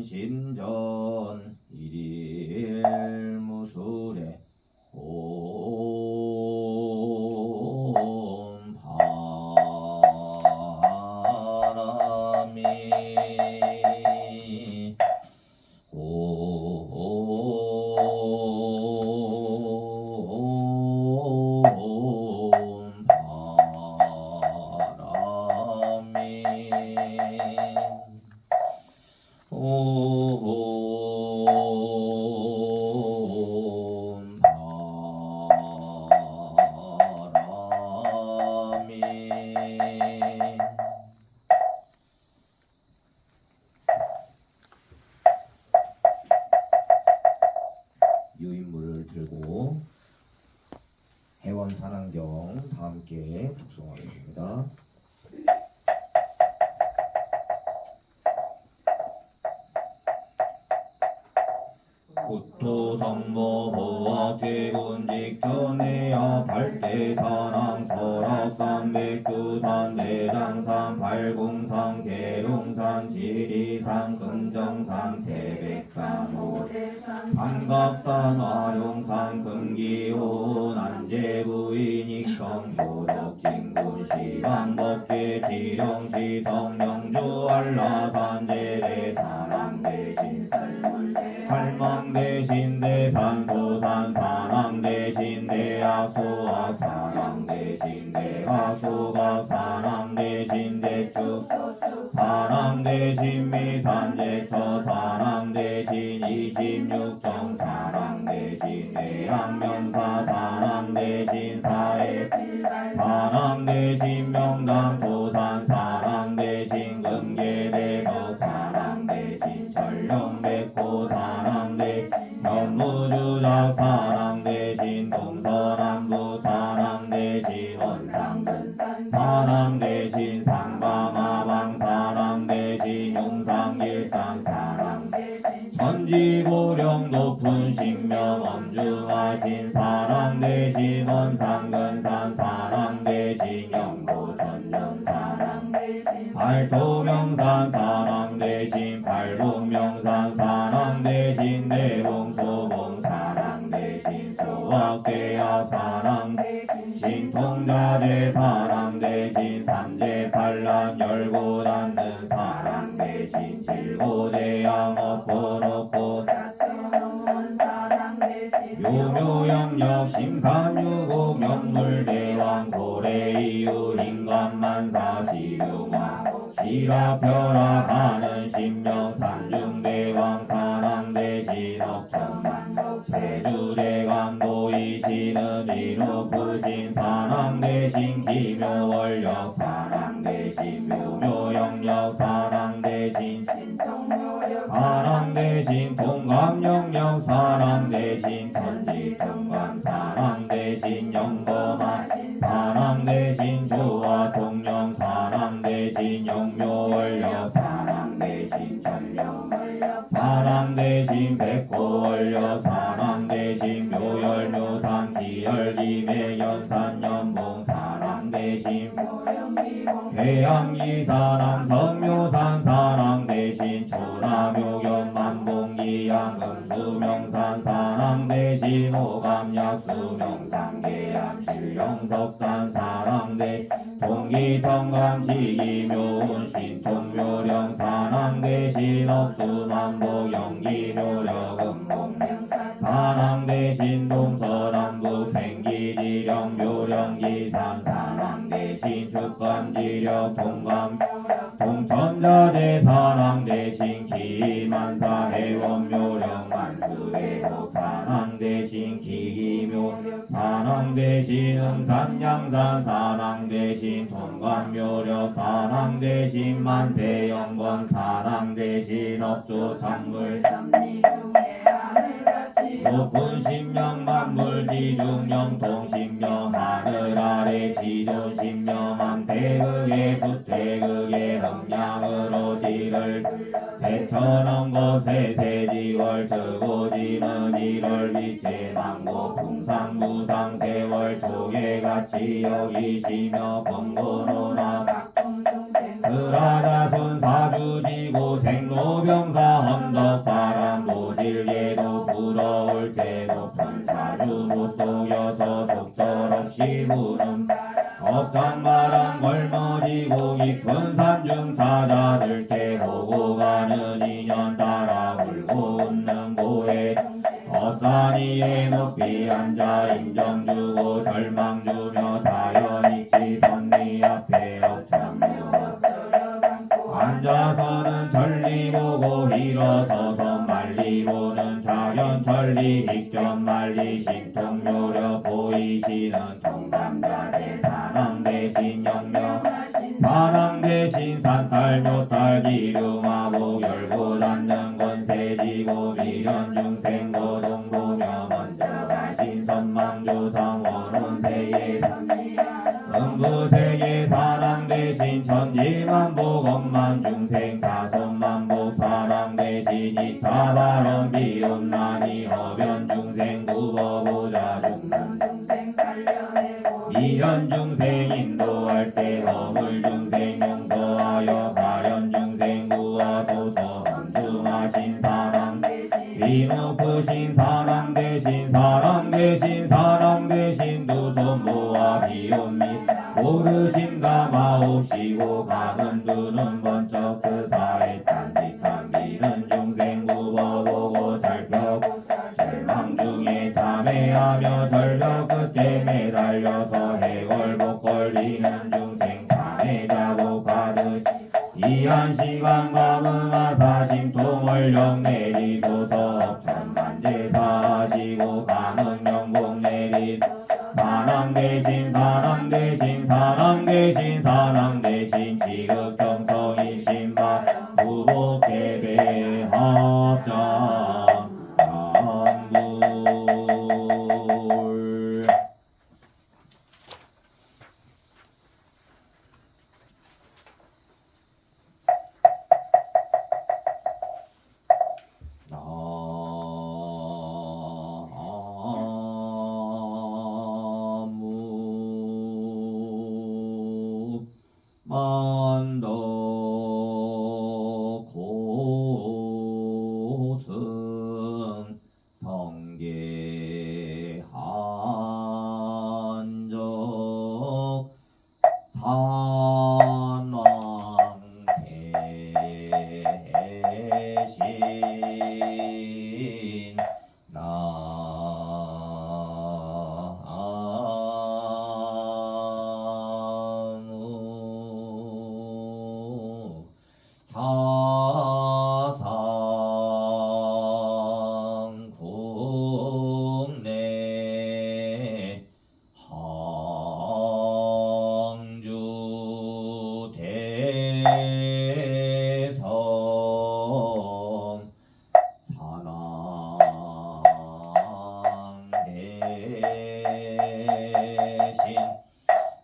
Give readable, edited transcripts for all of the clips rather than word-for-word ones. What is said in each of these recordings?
신전 일일무술에 온 바람이 유인물을 들고 해원산안경 다 함께 독송하겠습니다. 구토성모호와 제군직전해야 발대산항 설악산 백두산 대장산 발궁산 계룡산 지리산 금정산 태백산 오대산 삼각산 화룡산 금기호 난제부인 익성 효덕 진군 시방법계 지령시 성령주 한라산 제대산 안대신설 팔망대신대 산소산 산암대신대 악소악 산암대신대 악소각 산암대신대 축소축 산암대신 미산제처 산암대신 26정 산암대신 대양명사 산암대신 사해필달 산암대신 명당토산 산암대신 금계대덕 산암대신 전령백호 산암대신 현무주작 산암대신 동서남부 산암대신 원상근산 산암대신 상방하방 산암대신 용상길산 산암대신 천지고령 높은 신명 엄중하신 산암대신 원상근산 산암대신 영도천년 산암대신 발토명산 산암대신 발봉명산 산암대신 대봉소봉 산암대신 소학대야 산암대신 신통자재 산암대신 삼재팔란 열고 닫는 산암대신 칠고대양 엎어놓고 자천원 산암대신 묘묘영역 심산유곡 영물대왕 고래이유 인간만사 기룡화 시라펴라하는 신명 산중대왕 산암대신 억천만덕 제주대감 보이시는 이높으신 산암대신 기묘원력 산암대신 묘묘영역 산암대신 신통묘력 산암대신 통감영역 산암대신 천지통감 산암대신 영검하신 산암대신 조화통령 산암대신 영묘원력 산암대신 전령원력 산암대신 백호원력 산암대신 묘열묘산 기열기매연산연봉 산암대신 해양기 산암성묘산 산암대신 초나묘견 만봉기양금수명산 산암대신 오감약수명산 계양 칠령석산 산암대 동기청감 지기묘운 신통묘령 산암대신 억수만복 영기묘력 음봉명산 산암대신 동서남북 생기지령 묘령기산 산암대신 축감지력 동감 동천자재 산암대신 기만사 해원묘령 만수대복 산암대신 기기묘 산암대신 음산양산 산암대신 통관묘력 산암대신 만세영권 산암대신 업조 창물 삼리중에 하늘같이 높은 신명 만물 지중영 동신명 하늘 아래 지존 신명한 대극의 수태극의 흥량으로 지를 대천원 곳에 세지월 뜨고지는 1월 빛의 망고 풍상무상 세월 초계같이 여기시며 번고노나 각동중생 스라자손 사주지고 생로병사 언덕바람 보질게도 부러울 때 높은 사주도 속여서 속절없이 부는 억장바람 걸머지고 깊은 산중 찾아들 때 오고 가는 인연 따라 울고 웃는 고해 업산 위에 높이 앉아 인정 주고 절망 주며 자연이치 선미 앞에 억장묘 앉아서는 전리 보고 일어서서 말리 보는 자견 전리 익견 말리 신통묘려 보이시는 통감자대 사랑 대신 영명 사랑 대신 산탈 묘탈 기름하고 열고 닫는 권세지고 미련 중생 고동 보며 먼저 가신 선망조상 원혼세계 음부세계 사랑 대신 천지만복 엄만 중생 자손만복 사랑 대신 이차발언 비온나니 허변 중생 구버보자 죽는 중생 살려내고 미련 중생 인도할 때 허물 중생 용서하여 가련 중생 구하소서 함중하신 사랑 대신 위높으신 사랑 대신 사랑 대신 사랑 대신 두 손 모아 비온 및 모르신가 마옵시고 가는 두는 번쩍 그 사에 딴짓한 비는 중생 굽어보고 살펴고 절망 중에 참회하며 절벽 끝에 매달려서 해골복 걸리는 중생 참회자복 하듯이 이한 시간 감응하사 심통을 내리소서 천만제사하시고 감응 영공 내리소서 사랑 대신 사랑 대신 사랑 대신 사랑 대신 지극정성이 신바 부복계배 합장 양불 만덕 고승 성계 한적 산왕 대신 사상 국내 항주 대성 산왕 대신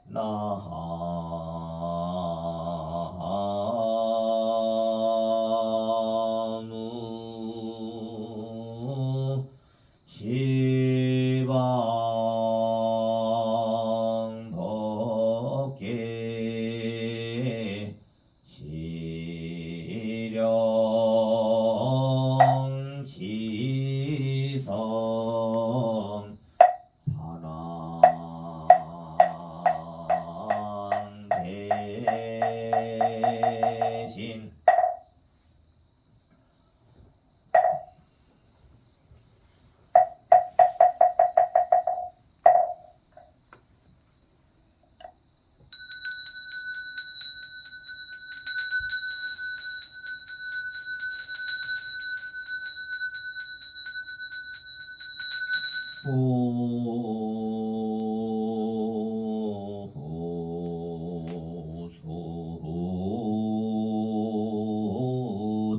나무 시방 법계 지령 지성 산왕 대신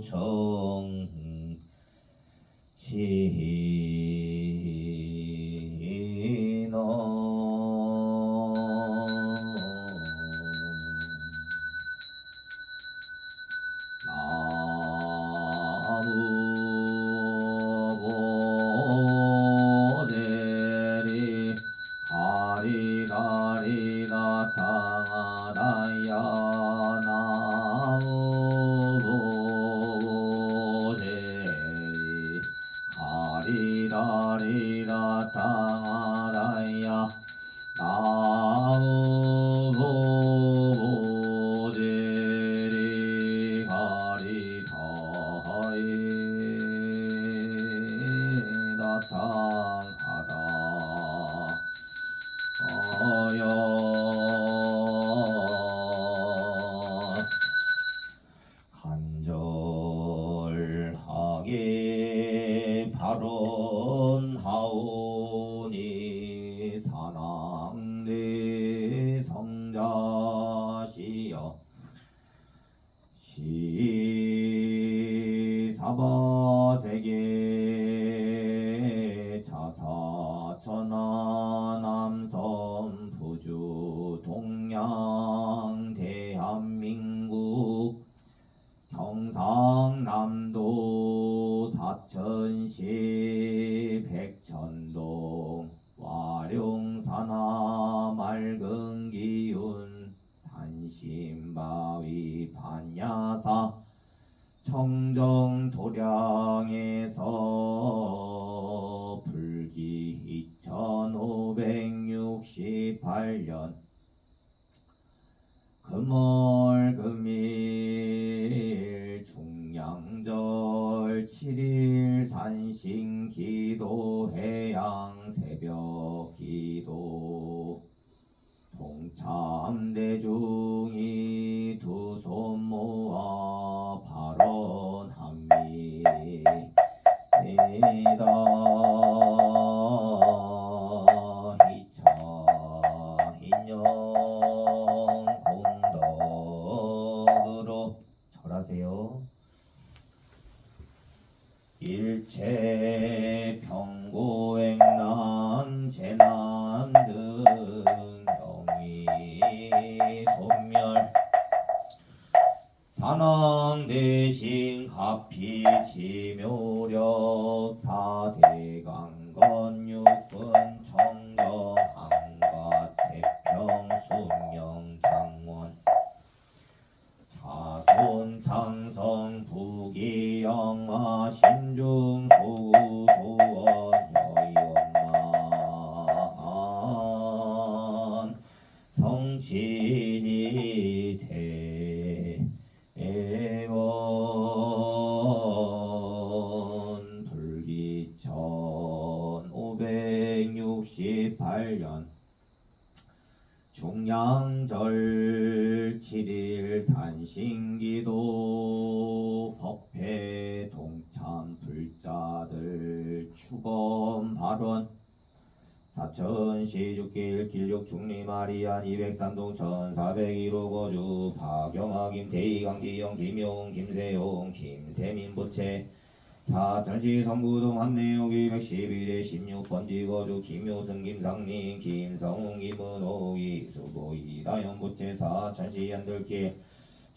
소청 진어 나무 보대 일체 발언하오니 사랑내 성자시여 시사바세계 자사천하 남섬 부주 동양 대한민국 경상남도 사천시 백천동 와룡산하 맑은 기운 단심바위 반야사 청정도량에서 불기 2568년 금월 금일 중량절 7일 산신기도 해양 새벽기도 동참대중이 두 손 모아 발언합니다. 이차 인연 공덕으로 절하세요. 일체 병고행난 재난 등 영이 소멸 산왕 대신 가피 지묘력 사대강건 육군 청정 한과 태평 순명 장원 자손 장성 부기영화 신중 소구 소원 여의원만 성취지 대원 불기천 568년 중량절 7일 산신기도 법회 동참 불자들 축원 발언 사천시 죽길 길육 중리마리안 203동 1401호 거주 박영하 김태희 강기영 김용 김세용 김세민 부채 사천시 성구동 한내역 212대 16번지 거주 김효승 김상민 김성웅 김은호 이수고 이다영 부채 사천시 안들길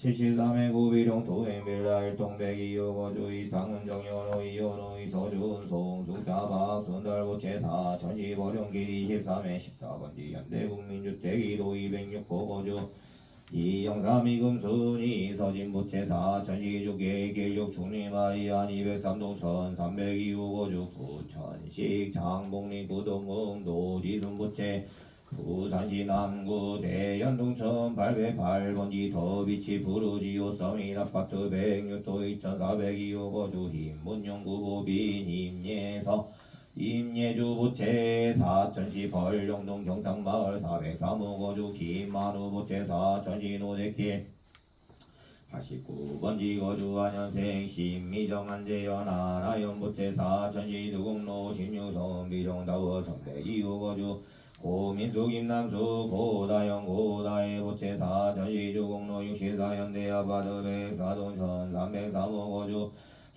73회 구비룡 도행빌라 일동백 이호 거주 이상은 정연호 이현호 이서준 송숙자 박순달 부채 사천시 버령길 23회 14번지 현대국민주택 2도 206호 거주 이영삼 이금순이 서진부채 사천시 주계 길육 중리마리안 203동 1302호 거주 부천식 장봉리 구동응 노지순부채 부산시 남구 대연동 1808번지 더비치 부르지오 서민 아파트 106도 2402호 거주 흰문용구보빈 임예서 임예주 부채 사천시 벌룡동 경상마을 403호 거주 김만우 부채 사천시 노대길 89번지 거주 안현생 신미정안재현 하나연 부채 사천시 두곡로 16선 비정다워 정대이호 거주 고민수 김남수 고다영 고다혜 부채 사천시 주곡로 64현 대아파트 104동 1303호 거주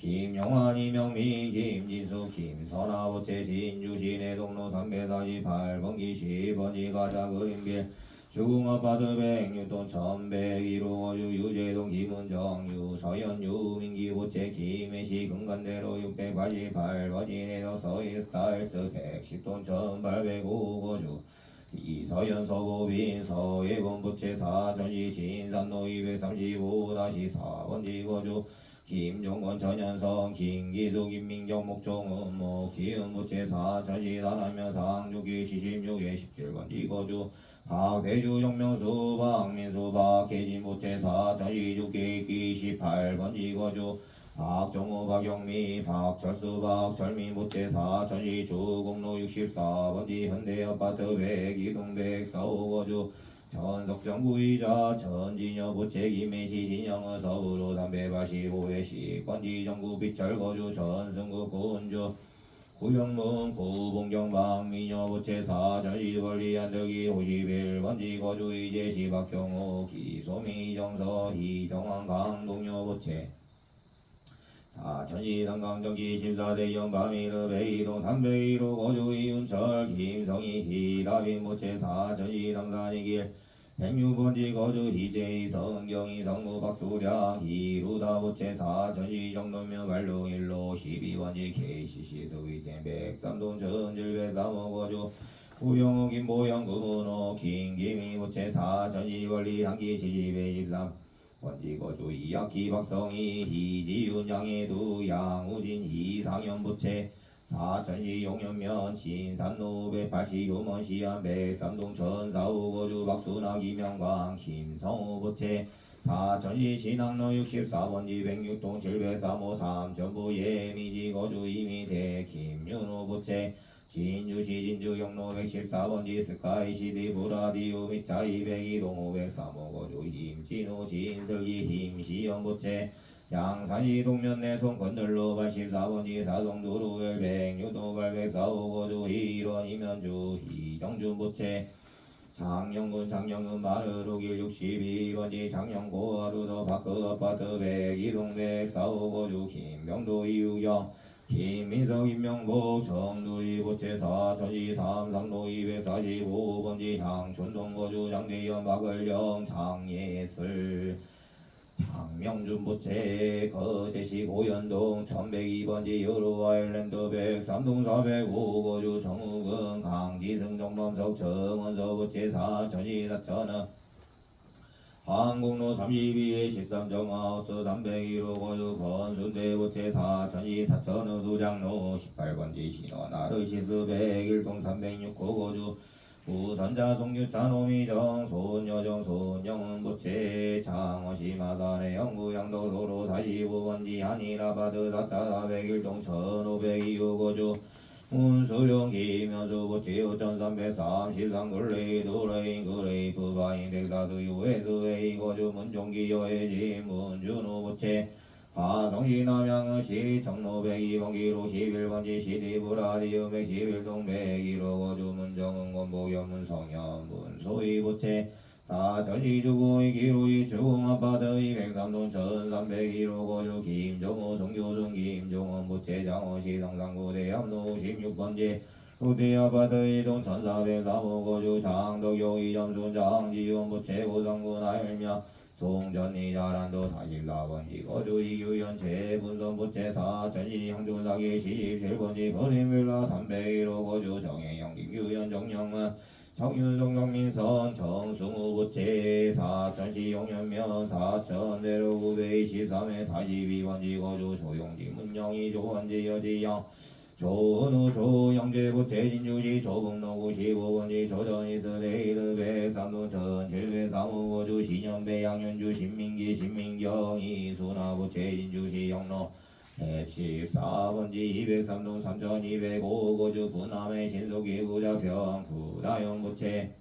김영환 이명미 김진수 김선아 부채 진주시 내동로 348번기 10번지 가자 그린빌 주궁아파트 106동 1101호 거주 유재동 김은정 유서연 유민기 부채 김해시 금간대로 688번지 내동 서이스타일스 110동 1805 거주 이서연 서고빈 서예건 부채 사천시 진산로 235-4번지 거주 김종건 전현성 김기수 김민경 목종은 목지은 부채 사천시 다남면 상주기 76에 17번지 거주 박대주 정명수 박민수 박혜진 부채 사천시 주기 18번지 거주 박정우 박영미 박철수 박철민 부채 사천시 주공로 64번지 현대아파트 102동 104호 거주 전석정부이자 전진여부채 김해시 진영의 서부로 385회시 권지정구 빛철거주 전승구 고운주 구영문 구봉경방 민여부채사 전시권리 안덕이 51번지 거주 이제시 박경호 기소미 정서 희정왕 강동여부채 전시당강정기 14대 영감이르 베이동 301호 거주 이윤철 김성희 희다빈부채사 전시당산이길 106번지 거주 희재희 성경희 성무 박수량 이루다부채사 전시정도면 발롱일로 12번지 KCC 서위젠 백삼동 전질배사모 거주 구영호 김보영 금은호 김기미 부채사 전시권리 한기 70회 23번지 거주 이학기 박성희 이지윤 양해두 양우진 이상현 부채 사천시 용현면 진산로 180효먼 시안 백삼동 천사우 거주 박순학 이명광 김성우 부채 사천시 신항로 64번지 106동 703호 삼천부 예미지 거주 이미대 김윤호 부채 진주시 진주영로 114번지 스카이시티 브라디오 미차 202동 503호 거주 힘진호 진설기 힘시영 부채 양산시 동면내송 건들로 84번지 사동도로 106도 804호 거주 일원 이면주 이정준 부채 장영군 장영은 마르로길 62번지 장영고 하루도 바크 아파트 102동 104호 거주 김명도 이유경 김민석 임명복 정두리 부채사 전시 삼삼로 245번지 향촌동 거주 장대현 박을령 장예슬 장명준 부채 거제시 고현동 1102번지 여로 아일랜드 103동 405 거주 정우근 강지승 정범석 정원서 부채사 전시 사천은 한국로 32회 13정하우스 301호 거주 건순대 부채사 전시 사천의 도장로 18번지 신원 아르시스 101동 306호 거주 우선자 송유찬 오미정 손여정 손영은 부채 장어시 마산의 영구양도 도로 45번지 한일아파트 4차 401동 1502호 거주 운수령 김현수 부채 5333 글레이 도레인 그레이프 바인 덱사드 유에스웨이 거주 문종기 여해지 문준호 부채 화성시 남양시 청로 102번기로 11번지 시리브라디움 111동 101호 거주 문정은 권보현 문성현 문소희 부채 사천시 주구이 기로이 중아파트 203동 1301호 거주 김정호 송교준 김종원 부채 장어시 성산구 대암로 16번지 후대아파트 2동 1403호 거주 장덕용 이점순 장지훈 부채 고성군 아일명 송전리 자란도 44번지 거주 이규현 재분선 부채사 전시 향조사기 17번지 거림빌라 301호 거주 정혜영 김규현 정영은 정윤성 정민선 정승우 부채 사천시 용현면 사천대로 923회 42번지 거주 조용지 문영희 조원지 여지영 조은우 조영재 부채 진주시 조북로 95번지 조전이스 레이드 103동 1703호 거주 신현배 양윤주 신민기 신민경 이순아 부채 진주시 영로 114번지 203동 3205 거주 부남의 신속이 부자평 부다영 부채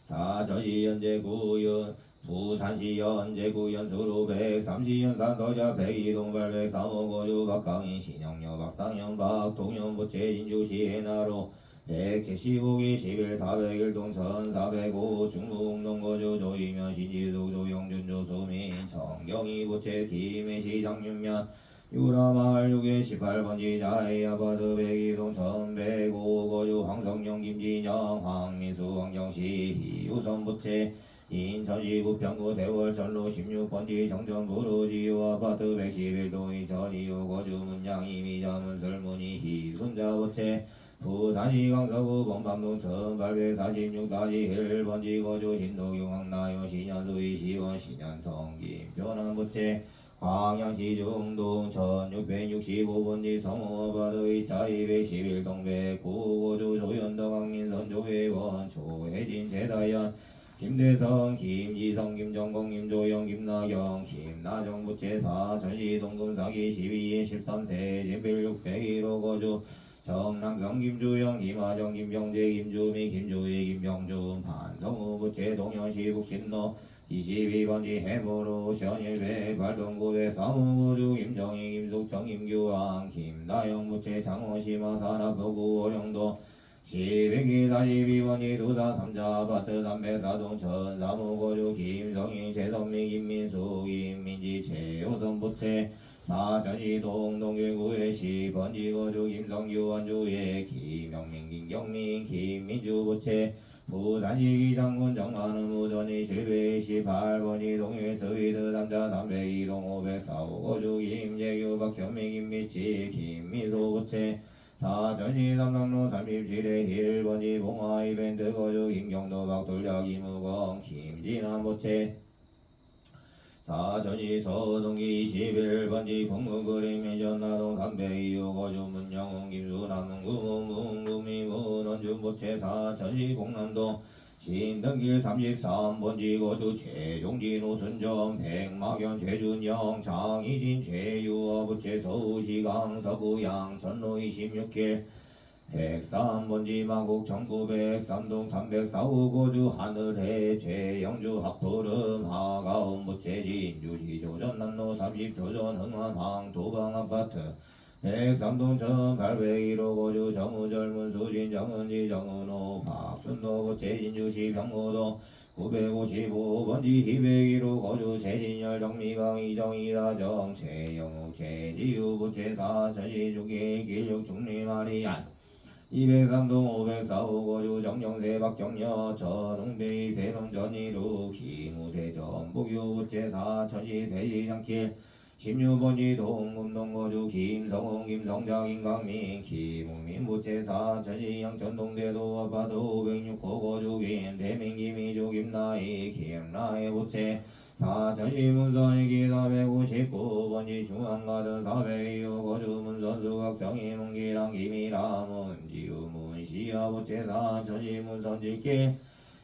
사천시 연제구연 부산시 연제구 연수로 130 연산도자 102동 803호 거주 박강인 신영여 박상현 박동현 부채 진주시 해나로 175기 11 401동 1405 중북동 거주 조이면 신지숙 조영준 조수민 정경희 부채 김해시 장윤면 유라마을 6에 18번지 자이아파트 102동 1105 거주 황성영 김진영 황민수 황정시 이우선 부채 인천시 부평구 세월 전로 16번지 정전부르지유 아파트 111동 이천이유 거주 문양 이미자 문설문이 희순자 부채 부산시 강서구 범방동 1846다시 1번지 거주 신도경 황나요 신현수이 시원 신현성 김표남 부채 광양시 중동 1665번지 성호아파트 2차 211동 109 거주 조현덕 강민선 조회원 조혜진 재다연 김대성, 김지성, 김정공, 김조영, 김나경, 김나정 부채사 전시 동금사기 12에 13세 진필 601호 거주 정남성 김주영 김하정 김병재 김주미 김주희 김병준 판성우 부채 동현시 북신로 22번지 해보로 현일배 발동구배 사무구주 김정희 김숙정 김규왕 김다영 부채 장호시마 산악거구 오령도 12기 42번지 두사 삼자 아파트 담배사동 천사무고주 김성희 최선미 김민수 김민지 최효선 부채 마천시 동동길구의 10번지 거주 김성규 원주의 김영민 김경민 김민주 부채 부산시 기장군 정만은 무전이 실외 18번이 동일 서위드 남자 302동 504호 거주 김재규 박현미 김미치 김미소 부채 사천시 삼성로 37회 1번이 봉화 이벤트 거주 김경도 박돌자 김우광 김진환 부채 사천시 서동기 21번지 북문그림의 전라동 302호 거주 문영웅 김수남문 구문문구미 문원준 부채 사천시 공남동 신등길 33번지 거주 최종진 오순정 백막연 최준영 장희진 최유화 부채 서울시 강서구 양천로 26길 103번지 마곡 1903동 304호 거주 하늘해 최영주 합포름 하가운 부채 진주시 조전남로 30조전 흥환항 도방아파트 103동 1801호 거주 정우절문 수진 정은지 정은호 박순도 부채 진주시 병무동 955번지 201호 거주 최진열 정미강 이정이다정 최영욱 최지우 부채 사천시 주기 길육 중리마리안 203동 504호 거주 정영세 박정여 전웅대 세론 전이루 김우대 전북유 부채 사천시 세시장길 16번지 동금동 거주 김성홍 김성장 김강민 김웅민 부채 사천시 양천동대도 아파트 506호 거주 김대민 김희주 김나희 김나희 부채 사천시 문선이기 459번지 중앙가든 402호 거주 문선수각 정희문기랑 김이랑 문지우문시야 부채 사천시 문선질길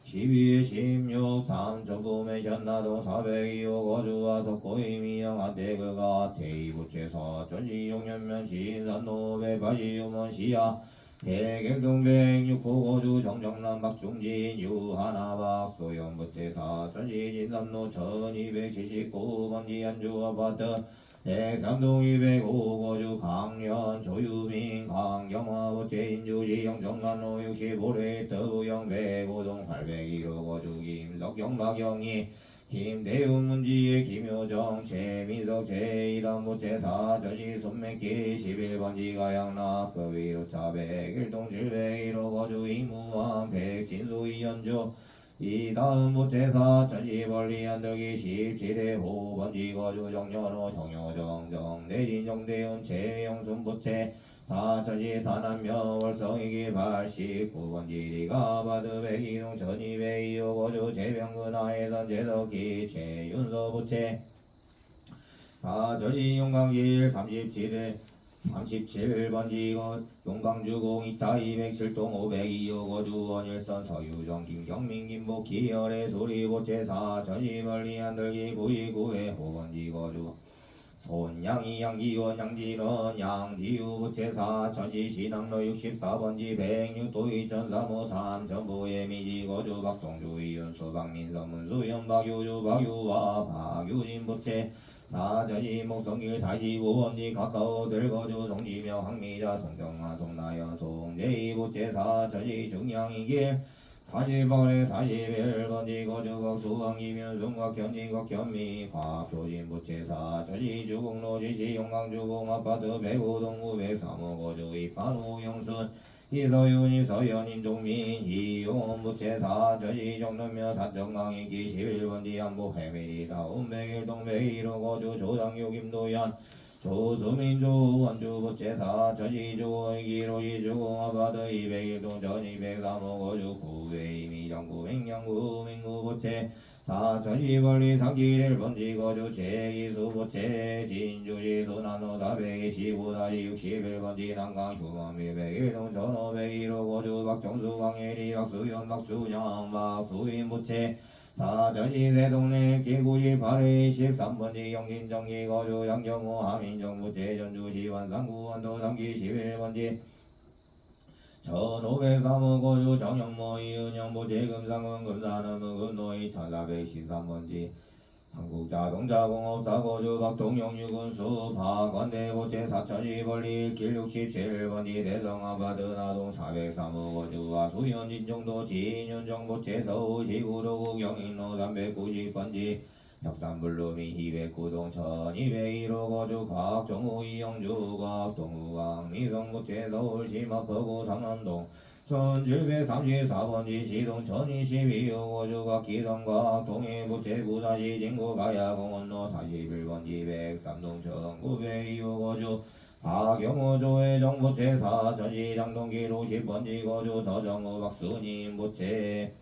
12에 16 삼천부매 전라동 402호 거주와 석고이미영 안대그가 대이부채 사천시 용연면 신산로 182호문 시야 대경동 106호 거주 정정남 박중진 유하나 박소영 부채 사천시 진산로 1279번지 안주 아파트 103동 205 거주 강연 조유민 강경화 부채 인주시 영정남로 65회 더부영 105동 801호 거주 김석경 박영희 김대훈 문지의 김효정 최민석 최이담 부채 사천시 손맥기 11번지 가양락 거위로차 101동 701호 거주 이무왕 백진수 이현주 이다음 부채 사천시 벌리 안덕이 17회 5번지 거주 정연호 정효정 정대진 정대훈 최영순 부채 사천시 산안면 월성이기 89번지 리가바드 102동 1202호 거주 재병근 하해선 재덕기 최윤서 부채 사천시 용강길 37번지 용강주공 2차 207동 502호 거주 원일선 서유정 김경민 김복 기열의 소리 부채 사천시 멀리 안들기 929회 5번지 거주 손양이 양기원 양진원 양지우 부채 사천시 신항로 64번지 106도 2003호 삼천부의 미지 거주 박동주 이윤수 박민선 문수연 박유주 박유와 박유진 부채 사천시 목성길 45번지 가까우들 거주 송지명 황미자 송정아 송나연 송재희 부채 사천시 중양이길 40번에 41번지 거주 곽수왕 김윤순 곽현진 곽현미 곽효진 부채 사천시 주공로 지시 용강주공 아파트 105동 903호 거주 이판호 영순 이서윤 이서연 인종민 이용원 부채 사천시 정남면 사천강인기 11번지 한복 해밀이 다운 101동 101호 거주 조당유 김도연 조수민 조원주 부채 사천시 주공이기로 이주공 아파트 201동 전 203호 거주 구회 이미정구 행령구 민구 부채 사천시 벌리 상길 1번지 거주 최기수 부채 진주시 소나노 425-61번지 난강 휴먼미 101동 1501호 거주 박정수 강예리 박수현 박준영 박수인 부채 사천시 세동네 길구시 8회 13번지 영진정기 거주 양정호 하민정 부채 전주시 완산구 원도 3기 11번지 1503호 고주 정영모 이은영모 재금상은 금산음은 금노이 1413번지 한국자동차공업사 고주 박동영유군수 박원대고체 사천이벌리 길 67번지 대성아파트 나동 403호 고주와 수현진정도 진윤정보체 서울시 구로구 경인로 390번지 혁산블루미 209동 1201호 거주 곽정우 이영주 곽동우강 미성고체 서울시 마포구 상남동 1734번지 시동 1022호 거주 곽기동곽 동해부채 부산시 진구 가야공원로 41번지 103동 1902호 거주 박영호 조회 정보체 사천시 장동길 50번지 거주 서정호 박수님 보채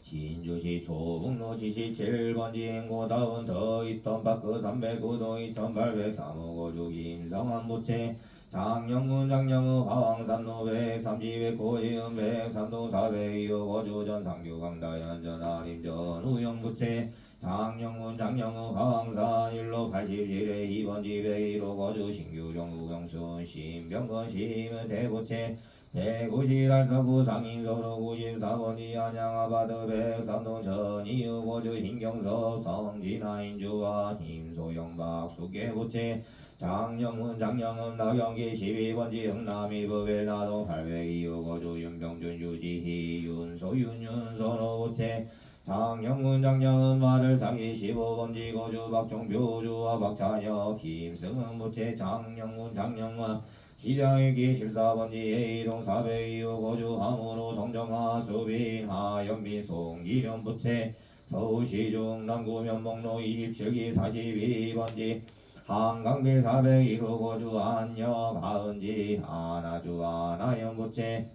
진주시 조북로 77번지 행고다운 더이스턴파크 309동 2803호 거주 김성한 보채 장영군 장영우 화왕산로 130회 고지음 103동 402호 거주 전상규 강다현 전하림전 우영부채 장영군 장영우 화왕산 1로 87회 2번지 101호 거주 신규정 우경순 신병건 심은 대보채 190 달서구 상인서로 94번지 안양아파트 103동 전이후 고주 hin경섭 성진아인주와 힘소영박 숙계보채 장영훈 장영은 나경기 12번지 흥남이법의 나동 802호 거주 윤병준 유지희 윤소윤 윤선호보채 장영훈 장영은 마을상이 15번지 거주 박종표주와 박찬혁 김승은 보채 장영훈 장영화 시장일기 14번지 A동 402호 거주 함으로 정정하 수빈 하연빈 송기련 부채 서울시 중남구 면목로 27기 42번지 한강빌 401호 거주 안녕 하은지 안아주 안하연 부채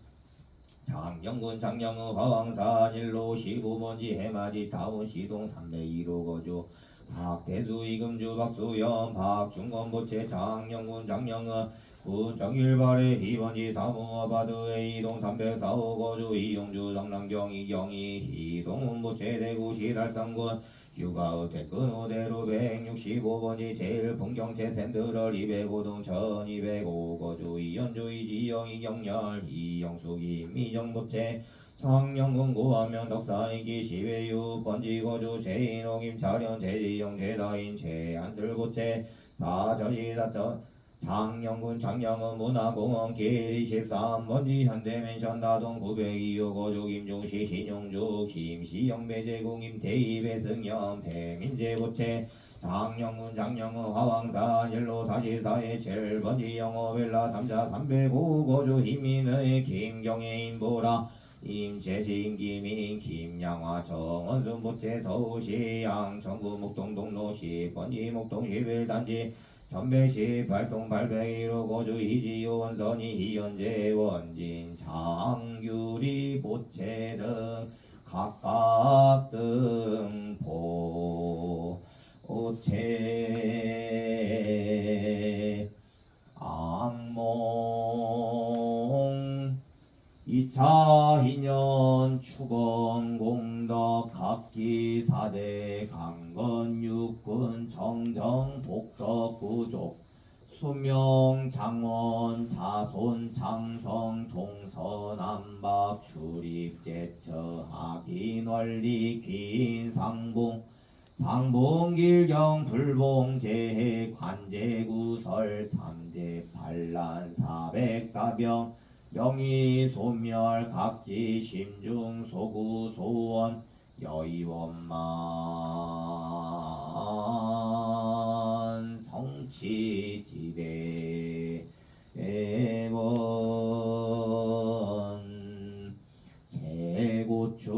장영군 장영우 화왕산 1로 15번지 해맞이 다운 시동 302호 거주 박대수 이금주 박수연 박중건 부채 장영군 장영은 군정일발의 2번지 사무아파트 A동 304호 거주 이용주 정남경 이경희 이동훈 부채 대구시 달성군 휴가의 태근호대로 165번지 제일풍경채 샌드럴 205동 1205 거주 이현주 이지영 이경렬 이영숙 이미정 부채 창녕군 고안면 덕산이기 10회6번지 거주 제인호 김차련 제지영 제다인 제안슬 부채 사천시 사천 장영군 장영은 문화공원 길 23번지 현대맨션 다동 902호 거주 김중시 신용주 김시영 배제공 임태희 배승현 배민재보채 장영군 장영은 화왕산 1로 44의 7번지 영어벨라 3자 305 거주 희민의 김경애 임보라 임채신 김인 김양화 정원순 보채 서울시 양천구 목동동로 10번지 목동 11단지 전배시 발동 801호 거주 이지호 원선이 희연재 원진 장규리 보채 등 각각 등보 오채 악몽 2차 희년 추건 공덕 각기 4대 강건 육군 정정 복덕 구족 수명 장원 자손 장성 동서남박 출입 제처 하긴 원리 귀인 상봉 상봉길경 불봉 재해 관제구설 삼재 반란 404병 영희 소멸 각기 심중 소구 소원 여의원만 성취지대 애원 개고축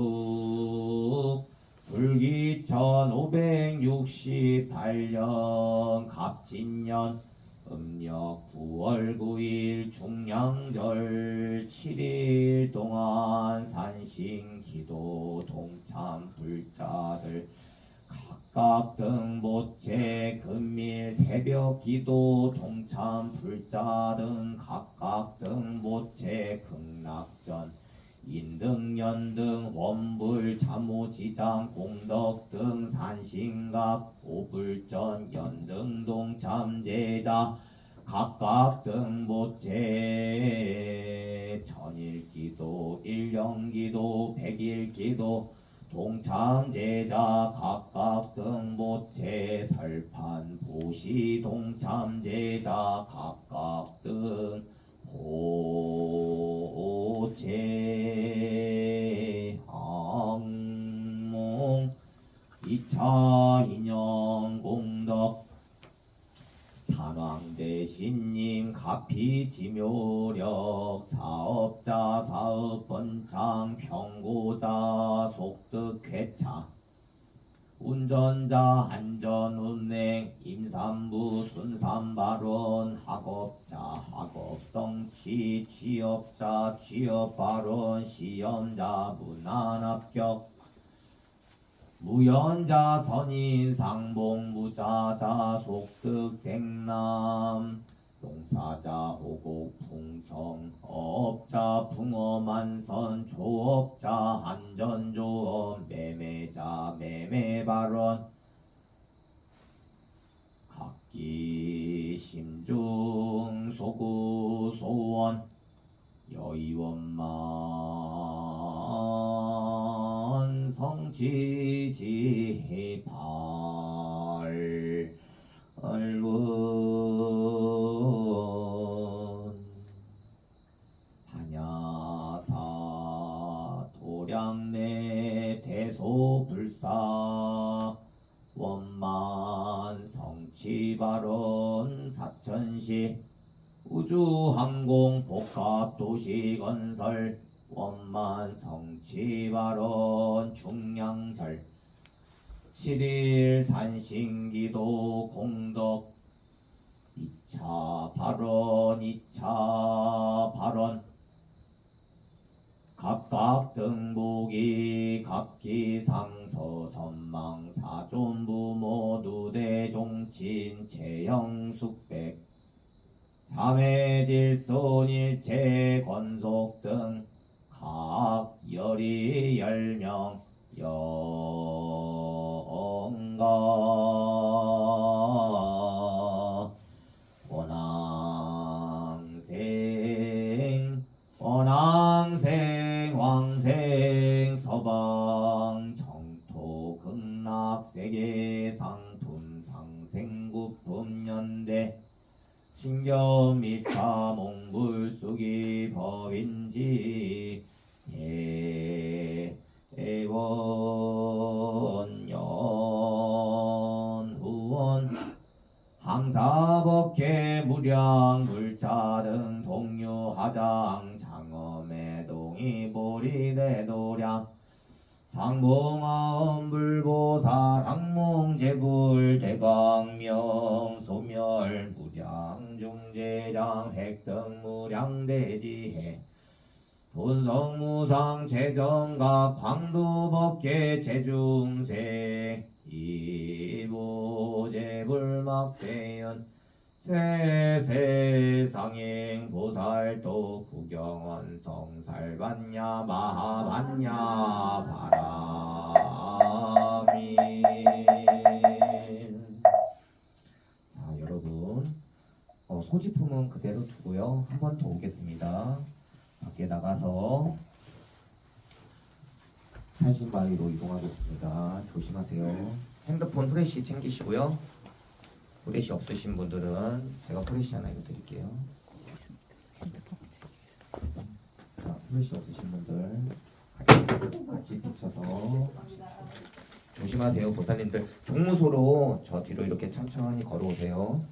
불기 1568년 갑진년 음력 9월 9일 중량절 7일 동안 산신기도 동참 불자들 각각 등 모채 금일 새벽기도 동참 불자 등 각각 등 모채 극락전 인등 연등 원불 참호지장 공덕 등 산신각 오불전 연등 동참 제자 각각 등 모채 천일기도 일령기도 백일기도 동참제자 각각 등보채 설판 보시 동참제자 각각 등보채 항몽 2차 인형 공덕 산왕대신님 가피지묘력 사업자 사업번창 평고자 속득회차 운전자 안전운행 임산부 순산발언 학업자 학업성취 취업자 취업발언 시험자 문안합격 무연자 선인 상봉 무자자 속득 생남 농사자 호곡 풍성 어업자 풍어만선 조업자 안전조업 매매자 매매발언 각기 심중 소구 소원 여의원만 성지지 발원 반야사 도량내 대소불사 원만 성취발원 사천시 우주항공 복합도시건설 원만 성취발원 중량절 7일 산신기도 공덕 2차 발언 각각 등복이 각기상서 선망 사존부 모두 대종친 채형숙백 자매질손일체 건속 등 각 열이 10명 영가 원앙생 왕생 서방 정토 극락세계 상품 상생구품 연대 신경 미타 몽불수기 법인지 대원 연후원 항사법계 무량 불자 등 동류하장 장엄의 동이보리대 도량 상봉하엄 불보살 항몽제불 대광명 소멸 무량 중제장 획등 무량 대지해 돈성무상 재정각 광도법계 재중세 이보제불막대연 세세상행 보살도 구경원성 살반야 마하반야 바라미. 자 여러분 소지품은 그대로 두고요. 한 번 더 오겠습니다. 밖에 나가서 산신바위로 이동하겠습니다. 조심하세요. 핸드폰 후레쉬 챙기시고요. 후레쉬 없으신 분들은 제가 후레쉬 하나 이거 드릴게요. 자, 후레쉬 없으신 분들 같이 비춰서 조심하세요. 보살님들 종무소로 저 뒤로 이렇게 천천히 걸어오세요.